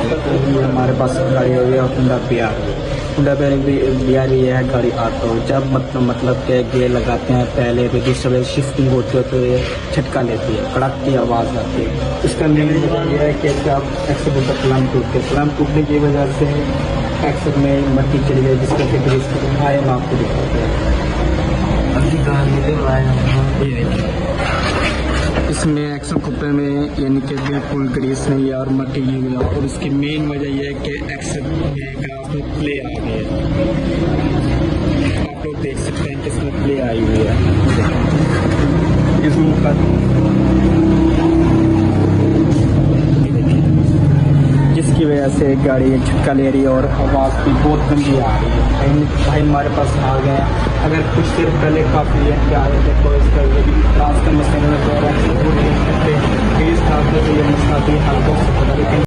ये हमारे पास गाड़ी है, ये होंडा बिहार ये है गाड़ी ऑटो। जब मतलब के गियर लगाते हैं पहले रजिस्टर शिफ्टिंग होती है तो ये झटका लेती है, कड़क की आवाज़ आती है। इसका मेन वजह यह है कि आप एक्सीडेंट का प्लान टूटने की वजह से एक्सीडेंट में मट्टी चली गई, जिसका फिर आए हम आपको दिखाते हैं। इसमें एक्सल कुप्पे में यानी कि बिल्कुल ग्रीस नहीं है और मट्टी नहीं मिला, और इसकी मेन वजह यह है कि एक्सल में ग्रास में प्ले आ गई है। आप लोग देख सकते हैं कि इसमें प्ले आई हुई है, इसमें जिसकी वजह से गाड़ी झटका ले रही है और आवाज़ भी बहुत गंदी आ रही है। भाई हमारे पास आ गए, अगर कुछ देर पहले काफ़ी है क्या आए थे तो इसका ये भी रास्ते में